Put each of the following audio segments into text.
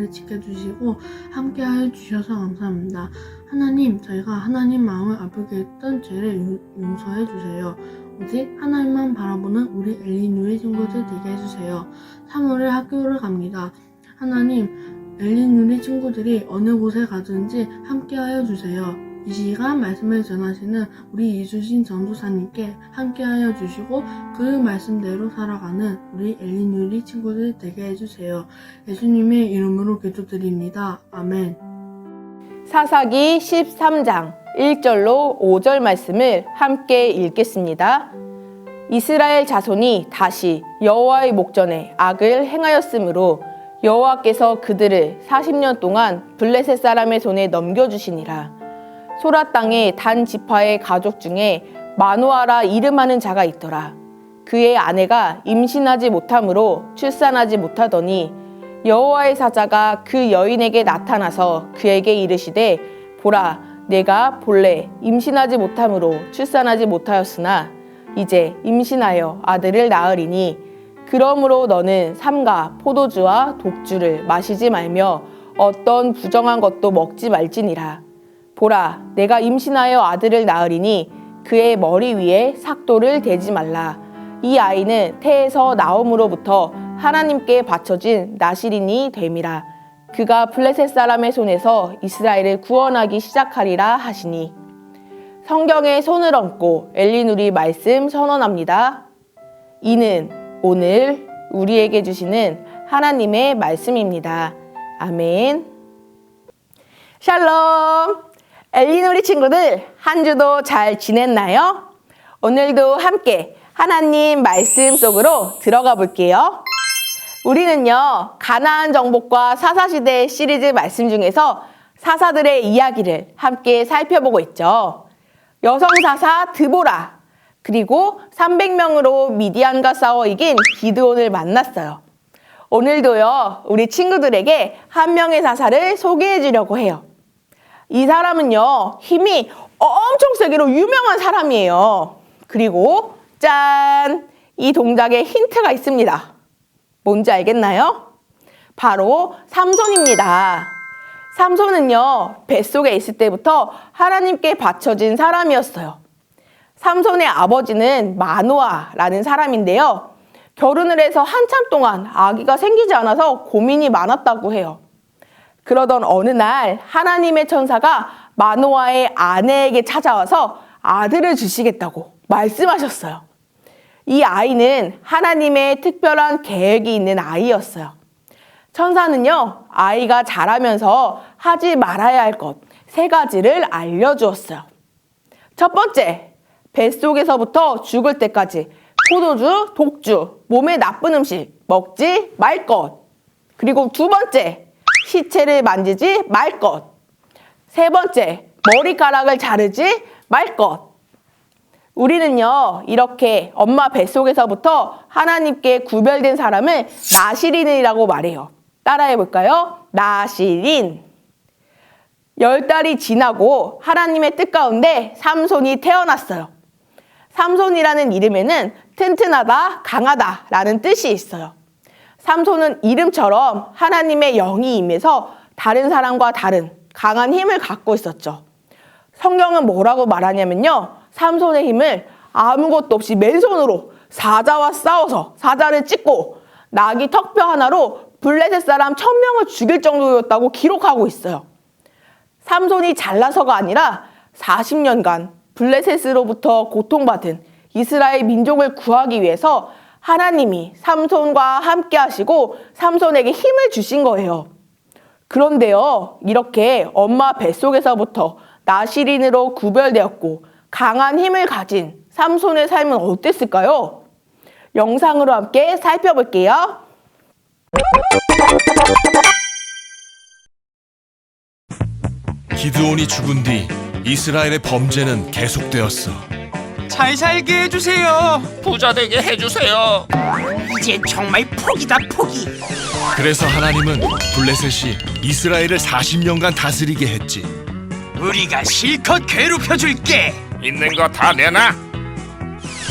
저희를 지켜주시고 함께하여 주셔서 감사합니다. 하나님, 저희가 하나님 마음을 아프게 했던 죄를 용서해 주세요. 오직 하나님만 바라보는 우리 엘리 누리 친구들 되게 해주세요. 3월에 학교를 갑니다. 하나님, 엘리 누리 친구들이 어느 곳에 가든지 함께하여 주세요. 이 시간 말씀을 전하시는 우리 이수신 전도사님께 함께하여 주시고 그 말씀대로 살아가는 우리 엘리 누리 친구들 되게 해주세요. 예수님의 이름으로 기도드립니다. 아멘. 사사기 13장 1절로 5절 말씀을 함께 읽겠습니다. 이스라엘 자손이 다시 여호와의 목전에 악을 행하였으므로 여호와께서 그들을 40년 동안 블레셋 사람의 손에 넘겨주시니라. 소라 땅에 단 지파의 가족 중에 마노아라 이름하는 자가 있더라. 그의 아내가 임신하지 못하므로 출산하지 못하더니 여호와의 사자가 그 여인에게 나타나서 그에게 이르시되 보라, 내가 본래 임신하지 못하므로 출산하지 못하였으나 이제 임신하여 아들을 낳으리니 그러므로 너는 삼가 포도주와 독주를 마시지 말며 어떤 부정한 것도 먹지 말지니라. 보라, 내가 임신하여 아들을 낳으리니 그의 머리 위에 삭도를 대지 말라. 이 아이는 태에서 나옴으로부터 하나님께 바쳐진 나실인이 됨이라. 그가 블레셋 사람의 손에서 이스라엘을 구원하기 시작하리라 하시니. 성경에 손을 얹고 엘리 누리 말씀 선언합니다. 이는 오늘 우리에게 주시는 하나님의 말씀입니다. 아멘. 샬롬. 엘리 누리 친구들, 한 주도 잘 지냈나요? 오늘도 함께 하나님 말씀 속으로 들어가 볼게요. 우리는요, 가나안 정복과 사사시대 시리즈 말씀 중에서 사사들의 이야기를 함께 살펴보고 있죠. 여성사사 드보라, 그리고 300명으로 미디안과 싸워 이긴 기드온을 만났어요. 오늘도요, 우리 친구들에게 한 명의 사사를 소개해 주려고 해요. 이 사람은요, 힘이 엄청 세기로 유명한 사람이에요. 그리고 짠! 이 동작에 힌트가 있습니다. 뭔지 알겠나요? 바로 삼손입니다. 삼손은요, 뱃속에 있을 때부터 하나님께 바쳐진 사람이었어요. 삼손의 아버지는 마노아라는 사람인데요. 결혼을 해서 한참 동안 아기가 생기지 않아서 고민이 많았다고 해요. 그러던 어느 날 하나님의 천사가 마노아의 아내에게 찾아와서 아들을 주시겠다고 말씀하셨어요. 이 아이는 하나님의 특별한 계획이 있는 아이였어요. 천사는요, 아이가 자라면서 하지 말아야 할 것 3가지를 알려주었어요. 첫 번째, 뱃속에서부터 죽을 때까지 포도주, 독주, 몸에 나쁜 음식 먹지 말 것. 그리고 2번째, 시체를 만지지 말 것. 3번째, 머리카락을 자르지 말 것. 우리는요, 이렇게 엄마 뱃속에서부터 하나님께 구별된 사람을 나실인이라고 말해요. 따라해 볼까요? 나실인. 10달이 지나고 하나님의 뜻 가운데 삼손이 태어났어요. 삼손이라는 이름에는 튼튼하다, 강하다 라는 뜻이 있어요. 삼손은 이름처럼 하나님의 영이 임해서 다른 사람과 다른 강한 힘을 갖고 있었죠. 성경은 뭐라고 말하냐면요, 삼손의 힘을 아무것도 없이 맨손으로 사자와 싸워서 사자를 찢고 나귀 턱뼈 하나로 블레셋 사람 1000명을 죽일 정도였다고 기록하고 있어요. 삼손이 잘나서가 아니라 40년간 블레셋으로부터 고통받은 이스라엘 민족을 구하기 위해서 하나님이 삼손과 함께 하시고 삼손에게 힘을 주신 거예요. 그런데요, 이렇게 엄마 뱃속에서부터 나실인으로 구별되었고 강한 힘을 가진 삼손의 삶은 어땠을까요? 영상으로 함께 살펴볼게요. 기드온이 죽은 뒤 이스라엘의 범죄는 계속되었어. 잘 살게 해주세요. 부자 되게 해주세요. 이제 정말 포기다, 포기. 그래서 하나님은 블레셋이 이스라엘을 40년간 다스리게 했지. 우리가 실컷 괴롭혀줄게. 있는 거 다 내놔.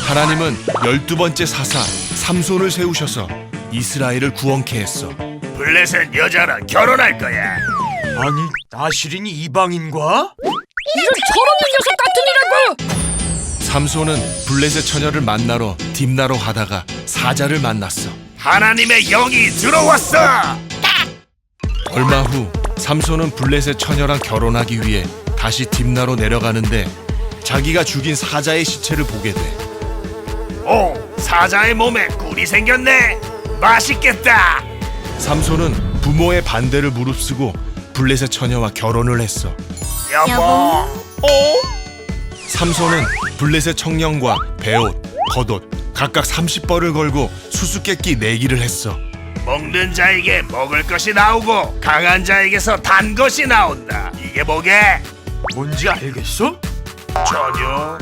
하나님은 12번째 사사 삼손을 세우셔서 이스라엘을 구원케 했어. 블레셋 여자랑 결혼할 거야. 아니, 나시린이 이방인과? 삼손은 블레셋 처녀를 만나러 딥나로 가다가 사자를 만났어. 하나님의 영이 들어왔어. 얼마 후 삼손은 블레셋 처녀랑 결혼하기 위해 다시 딥나로 내려가는데 자기가 죽인 사자의 시체를 보게 돼. 오, 사자의 몸에 꿀이 생겼네. 맛있겠다. 삼손은 부모의 반대를 무릅쓰고 블레셋 처녀와 결혼을 했어. 여보. 삼손은 블레셋 청년과 베옷, 겉옷 각각 30벌을 걸고 수수께끼 내기를 했어. 먹는 자에게 먹을 것이 나오고 강한 자에게서 단 것이 나온다. 이게 뭐게? 뭔지 알겠어? 전혀.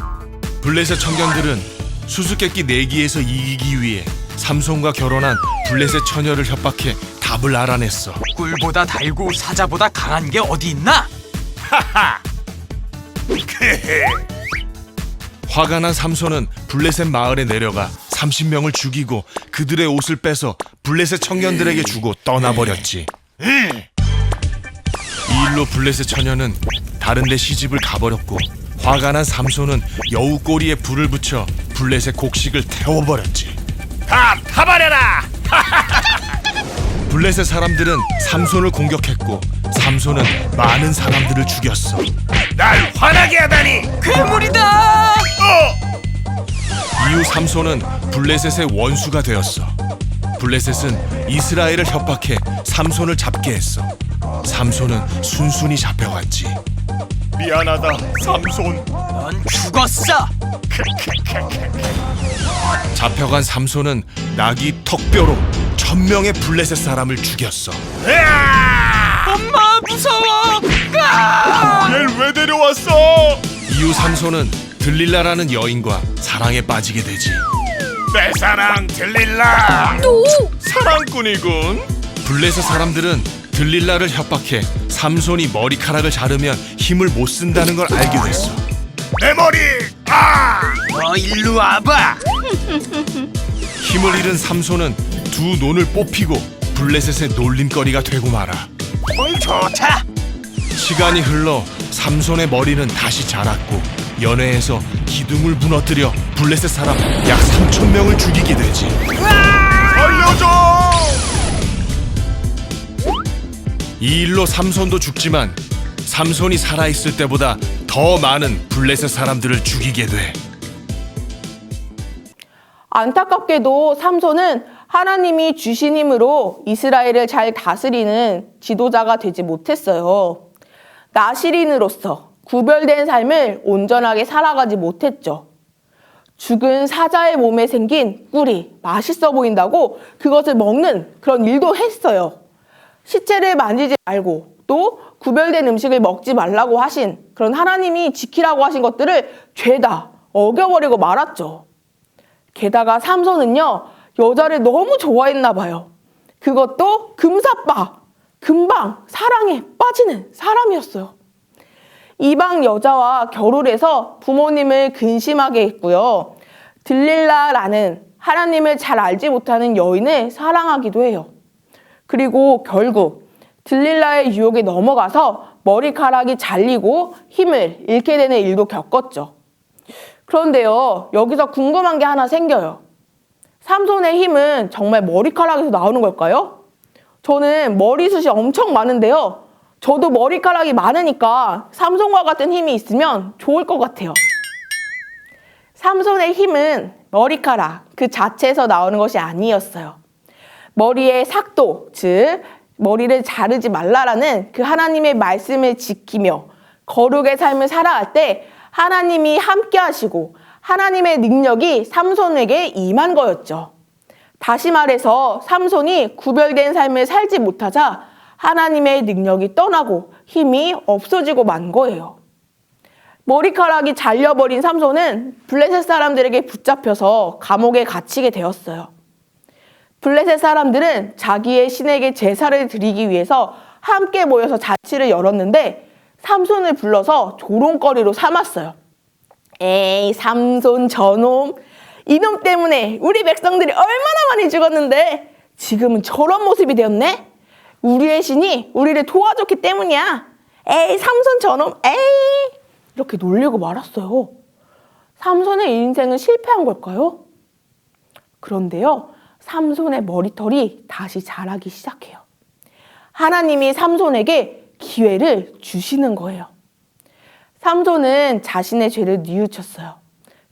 블레셋 청년들은 수수께끼 내기에서 이기기 위해 삼손과 결혼한 블레셋 처녀를 협박해 답을 알아냈어. 꿀보다 달고 사자보다 강한 게 어디 있나? 하하. 화가 난 삼손은 블레셋 마을에 내려가 30명을 죽이고 그들의 옷을 빼서 블레셋 청년들에게 주고 떠나버렸지. 이 일로 블레셋 처녀는 다른 데 시집을 가버렸고 화가 난 삼손은 여우 꼬리에 불을 붙여 블레셋 곡식을 태워버렸지. 다 타버려라. 블레셋 사람들은 삼손을 공격했고 삼손은 많은 사람들을 죽였어. 날 화나게 하다니. 괴물이다! 이후 삼손은 블레셋의 원수가 되었어. 블레셋은 이스라엘을 협박해 삼손을 잡게 했어. 삼손은 순순히 잡혀갔지. 미안하다, 삼손. 넌 죽었어! 잡혀간 삼손은 나귀 턱뼈로 1000명의 블레셋 사람을 죽였어. 엄마, 무서워! 얘를 왜 데려왔어? 이후 삼손은 들릴라라는 여인과 사랑에 빠지게 되지. 내 사랑 들릴라. 또 사랑꾼이군. 블레셋 사람들은 들릴라를 협박해 삼손이 머리카락을 자르면 힘을 못 쓴다는 걸 알게 됐어. 내 머리. 너 일로 와봐! 힘을 잃은 삼손은 두 눈을 뽑히고 블레셋의 놀림거리가 되고 말아. 좋다! 시간이 흘러 삼손의 머리는 다시 자랐고 연회에서 기둥을 무너뜨려 블레셋 사람 약 3000명을 죽이게 되지. 알려줘. 이 일로 삼손도 죽지만 삼손이 살아있을 때보다 더 많은 블레셋 사람들을 죽이게 돼. 안타깝게도 삼손은 하나님이 주신 힘으로 이스라엘을 잘 다스리는 지도자가 되지 못했어요. 나시린으로서 구별된 삶을 온전하게 살아가지 못했죠. 죽은 사자의 몸에 생긴 꿀이 맛있어 보인다고 그것을 먹는 그런 일도 했어요. 시체를 만지지 말고 또 구별된 음식을 먹지 말라고 하신 그런 하나님이 지키라고 하신 것들을 죄다 어겨버리고 말았죠. 게다가 삼손은요, 여자를 너무 좋아했나 봐요. 그것도 금사빠, 금방 사랑에 빠지는 사람이었어요. 이방 여자와 결혼해서 부모님을 근심하게 했고요. 들릴라라는 하나님을 잘 알지 못하는 여인을 사랑하기도 해요. 그리고 결국 들릴라의 유혹에 넘어가서 머리카락이 잘리고 힘을 잃게 되는 일도 겪었죠. 그런데요, 여기서 궁금한 게 하나 생겨요. 삼손의 힘은 정말 머리카락에서 나오는 걸까요? 저는 머리숱이 엄청 많은데요. 저도 머리카락이 많으니까 삼손과 같은 힘이 있으면 좋을 것 같아요. 삼손의 힘은 머리카락 그 자체에서 나오는 것이 아니었어요. 머리의 삭도, 즉 머리를 자르지 말라라는 그 하나님의 말씀을 지키며 거룩의 삶을 살아갈 때 하나님이 함께 하시고 하나님의 능력이 삼손에게 임한 거였죠. 다시 말해서 삼손이 구별된 삶을 살지 못하자 하나님의 능력이 떠나고 힘이 없어지고 만 거예요. 머리카락이 잘려버린 삼손은 블레셋 사람들에게 붙잡혀서 감옥에 갇히게 되었어요. 블레셋 사람들은 자기의 신에게 제사를 드리기 위해서 함께 모여서 잔치를 열었는데 삼손을 불러서 조롱거리로 삼았어요. 에이, 삼손 저놈, 이놈 때문에 우리 백성들이 얼마나 많이 죽었는데 지금은 저런 모습이 되었네? 우리의 신이 우리를 도와줬기 때문이야. 에이, 삼손 저놈, 에이. 이렇게 놀리고 말았어요. 삼손의 인생은 실패한 걸까요? 그런데요, 삼손의 머리털이 다시 자라기 시작해요. 하나님이 삼손에게 기회를 주시는 거예요. 삼손은 자신의 죄를 뉘우쳤어요.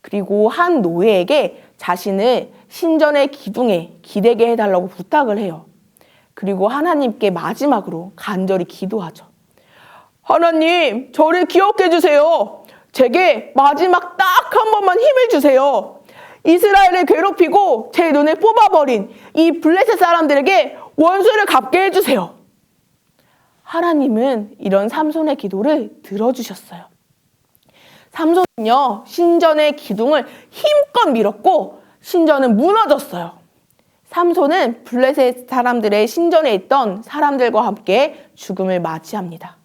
그리고 한 노예에게 자신을 신전의 기둥에 기대게 해달라고 부탁을 해요. 그리고 하나님께 마지막으로 간절히 기도하죠. 하나님, 저를 기억해 주세요. 제게 마지막 딱 한 번만 힘을 주세요. 이스라엘을 괴롭히고 제 눈을 뽑아버린 이 블레셋 사람들에게 원수를 갚게 해주세요. 하나님은 이런 삼손의 기도를 들어주셨어요. 삼손은요, 신전의 기둥을 힘껏 밀었고 신전은 무너졌어요. 삼손은 블레셋 사람들의 신전에 있던 사람들과 함께 죽음을 맞이합니다.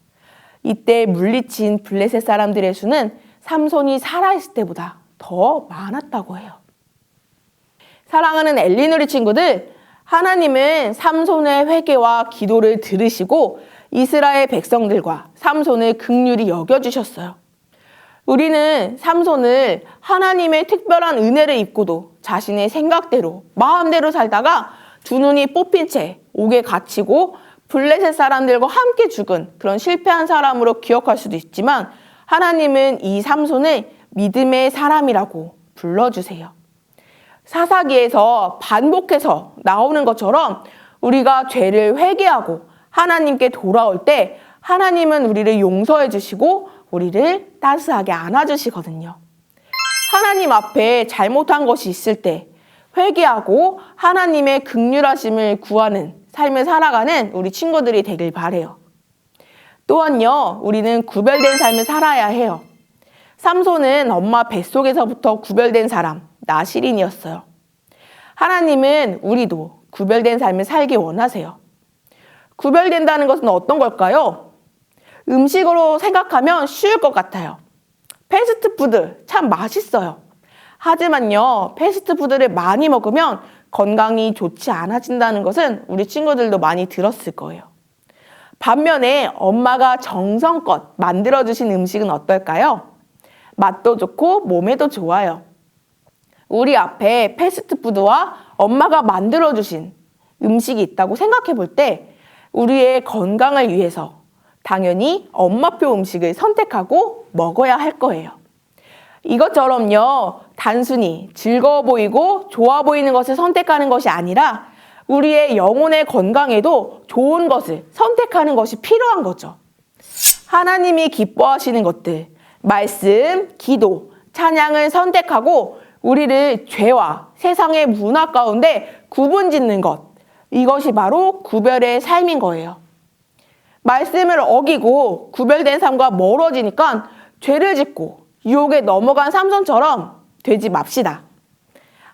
이때 물리친 블레셋 사람들의 수는 삼손이 살아있을 때보다 더 많았다고 해요. 사랑하는 엘리누리 친구들, 하나님은 삼손의 회개와 기도를 들으시고 이스라엘 백성들과 삼손을 긍휼히 여겨주셨어요. 우리는 삼손을 하나님의 특별한 은혜를 입고도 자신의 생각대로 마음대로 살다가 두 눈이 뽑힌 채 옥에 갇히고 블레셋 사람들과 함께 죽은 그런 실패한 사람으로 기억할 수도 있지만, 하나님은 이 삼손을 믿음의 사람이라고 불러주세요. 사사기에서 반복해서 나오는 것처럼 우리가 죄를 회개하고 하나님께 돌아올 때 하나님은 우리를 용서해 주시고 우리를 따스하게 안아주시거든요. 하나님 앞에 잘못한 것이 있을 때 회개하고 하나님의 긍휼하심을 구하는 삶을 살아가는 우리 친구들이 되길 바라요. 또한요, 우리는 구별된 삶을 살아야 해요. 삼손은 엄마 뱃속에서부터 구별된 사람, 나실인이었어요. 하나님은 우리도 구별된 삶을 살기 원하세요. 구별된다는 것은 어떤 걸까요? 음식으로 생각하면 쉬울 것 같아요. 패스트푸드 참 맛있어요. 하지만요, 패스트푸드를 많이 먹으면 건강이 좋지 않아진다는 것은 우리 친구들도 많이 들었을 거예요. 반면에 엄마가 정성껏 만들어주신 음식은 어떨까요? 맛도 좋고 몸에도 좋아요. 우리 앞에 패스트푸드와 엄마가 만들어주신 음식이 있다고 생각해 볼 때 우리의 건강을 위해서 당연히 엄마표 음식을 선택하고 먹어야 할 거예요. 이것처럼요, 단순히 즐거워 보이고 좋아 보이는 것을 선택하는 것이 아니라 우리의 영혼의 건강에도 좋은 것을 선택하는 것이 필요한 거죠. 하나님이 기뻐하시는 것들, 말씀, 기도, 찬양을 선택하고 우리를 죄와 세상의 문화 가운데 구분짓는 것, 이것이 바로 구별의 삶인 거예요. 말씀을 어기고 구별된 삶과 멀어지니까 죄를 짓고 유혹에 넘어간 삼손처럼 되지 맙시다.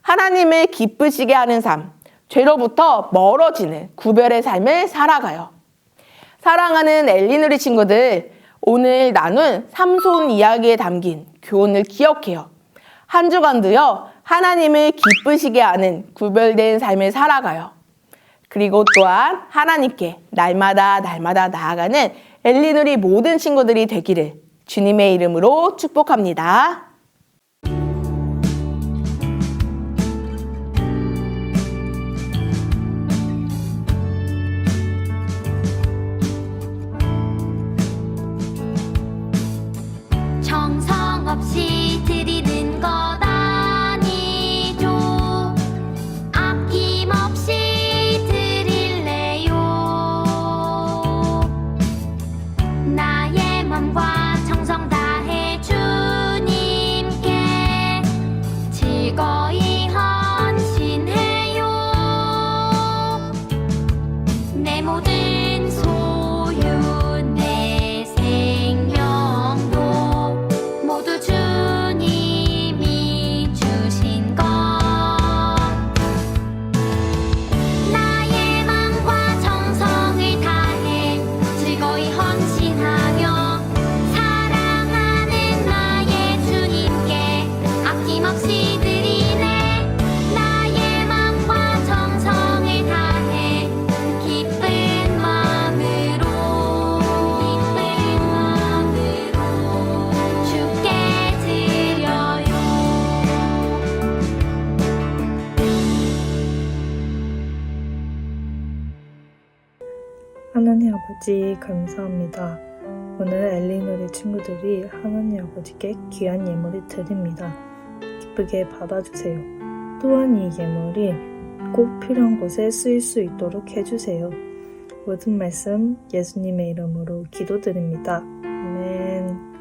하나님을 기쁘시게 하는 삶, 죄로부터 멀어지는 구별의 삶을 살아가요. 사랑하는 엘리누리 친구들, 오늘 나눈 삼손 이야기에 담긴 교훈을 기억해요. 한 주간도요, 하나님을 기쁘시게 하는 구별된 삶을 살아가요. 그리고 또한 하나님께 날마다 나아가는 엘리누리 모든 친구들이 되기를 주님의 이름으로 축복합니다. 정성 없이 드리는 것 아니죠. 아낌없이 드릴래요. 나의 맘과 정성 다해 주님 아버지 감사합니다. 오늘 엘리누리 친구들이 하나님 아버지께 귀한 예물을 드립니다. 기쁘게 받아주세요. 또한 이 예물이 꼭 필요한 곳에 쓰일 수 있도록 해주세요. 모든 말씀 예수님의 이름으로 기도드립니다. 아멘.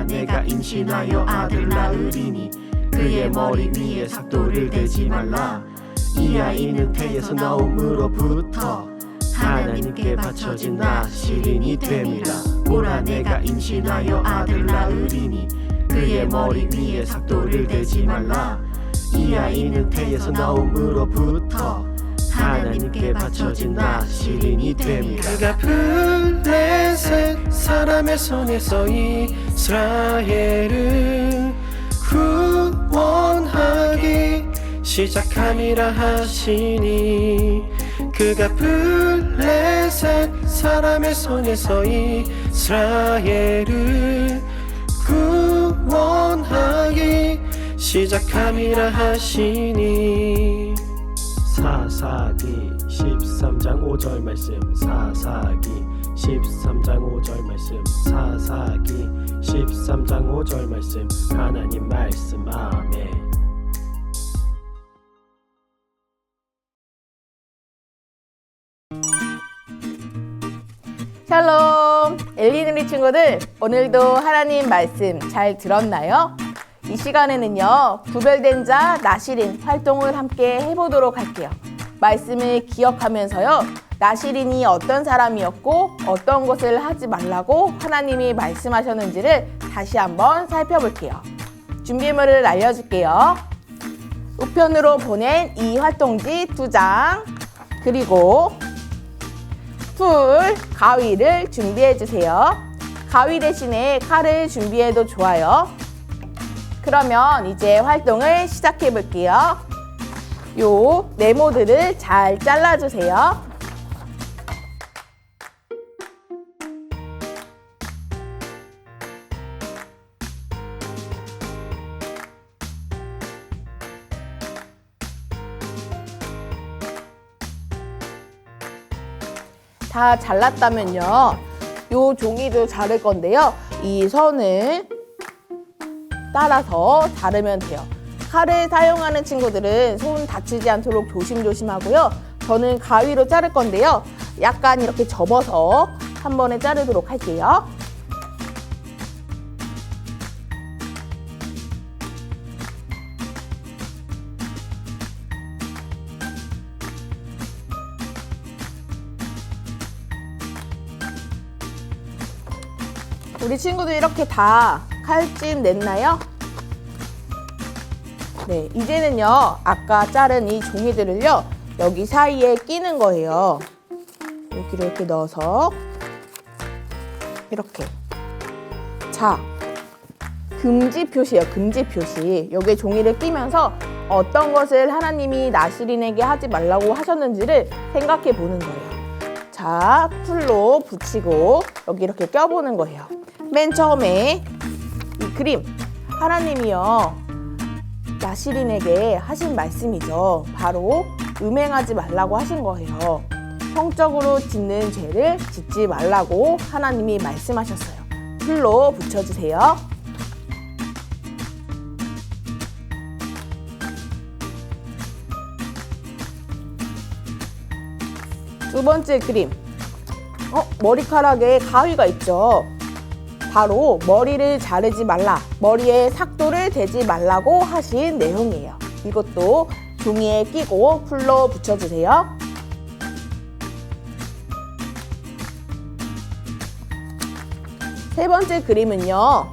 내가 임신하여 아들 낳으리니 그의 머리 위에 삭도를 대지 말라. 이 아이는 태에서 나옴으로부터 하나님께 바쳐진 나시린이 됨이라. 보라 내가 임신하여 아들 낳으리니 그의 머리 위에 삭도를 대지 말라. 이 아이는 태에서 나옴으로부터 하나님께 바쳐진 나시린이 됨이라. 그가 블레셋 사람의 손에서 이스라엘을 구원하기 시작함이라 하시니 그가 블레셋 사람의 손에서 이스라엘을 구원하기 시작함이라 하시니. 사사기 13장 5절 말씀. 사사기 13장 5절 말씀. 사사기 13장 5절 말씀. 하나님 말씀. 아멘. 샬롬! 엘리누리 친구들, 오늘도 하나님 말씀 잘 들었나요? 이 시간에는요, 구별된 자 나시린 활동을 함께 해보도록 할게요. 말씀을 기억하면서요, 나시린이 어떤 사람이었고 어떤 것을 하지 말라고 하나님이 말씀하셨는지를 다시 한번 살펴볼게요. 준비물을 알려줄게요. 우편으로 보낸 이 활동지 2장, 그리고 풀, 가위를 준비해주세요. 가위 대신에 칼을 준비해도 좋아요. 그러면 이제 활동을 시작해 볼게요. 요 네모들을 잘 잘라주세요. 다 잘랐다면요, 요 종이도 자를 건데요, 이 선을 따라서 자르면 돼요. 칼을 사용하는 친구들은 손 다치지 않도록 조심조심 하고요. 저는 가위로 자를 건데요, 약간 이렇게 접어서 한 번에 자르도록 할게요. 우리 친구들 이렇게 다 칼집 냈나요? 네, 이제는요, 아까 자른 이 종이들을요, 여기 사이에 끼는 거예요. 여기를 이렇게 넣어서 이렇게. 자, 금지 표시예요. 금지 표시. 여기에 종이를 끼면서 어떤 것을 하나님이 나시린에게 하지 말라고 하셨는지를 생각해 보는 거예요. 자, 풀로 붙이고 여기 이렇게 껴보는 거예요. 맨 처음에 이 그림, 하나님이요, 나시린에게 하신 말씀이죠. 바로 음행하지 말라고 하신 거예요. 성적으로 짓는 죄를 짓지 말라고 하나님이 말씀하셨어요. 풀로 붙여주세요. 두 번째 그림, 머리카락에 가위가 있죠. 바로 머리를 자르지 말라, 머리에 삭도를 대지 말라고 하신 내용이에요. 이것도 종이에 끼고 풀로 붙여주세요. 세 번째 그림은요,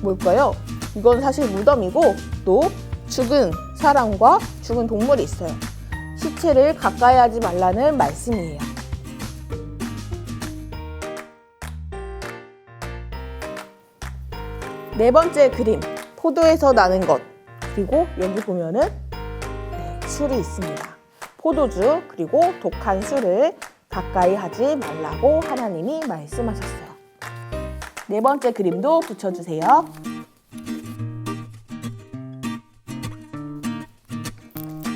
뭘까요? 이건 사실 무덤이고 또 죽은 사람과 죽은 동물이 있어요. 시체를 가까이 하지 말라는 말씀이에요. 네 번째 그림, 포도에서 나는 것. 그리고 여기 보면은 술이 있습니다. 포도주 그리고 독한 술을 가까이 하지 말라고 하나님이 말씀하셨어요. 네 번째 그림도 붙여주세요.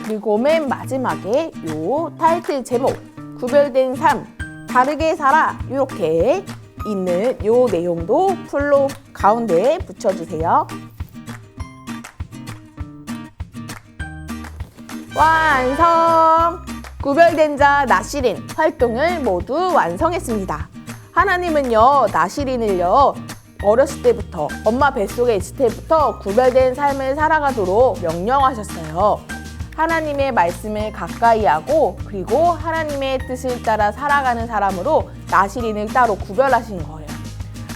그리고 맨 마지막에 요 타이틀 제목 구별된 삶, 다르게 살아 이렇게 있는 요 내용도 풀로 가운데에 붙여주세요. 완성! 구별된 자 나시린 활동을 모두 완성했습니다. 하나님은요, 나시린을요, 어렸을 때부터 엄마 뱃속에 있을 때부터 구별된 삶을 살아가도록 명령하셨어요. 하나님의 말씀을 가까이 하고 그리고 하나님의 뜻을 따라 살아가는 사람으로 나시린을 따로 구별하신 거예요.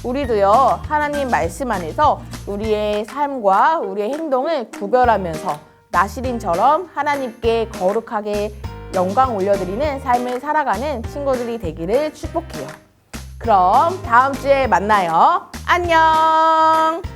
우리도요, 하나님 말씀 안에서 우리의 삶과 우리의 행동을 구별하면서 나시린처럼 하나님께 거룩하게 영광 올려드리는 삶을 살아가는 친구들이 되기를 축복해요. 그럼 다음 주에 만나요. 안녕!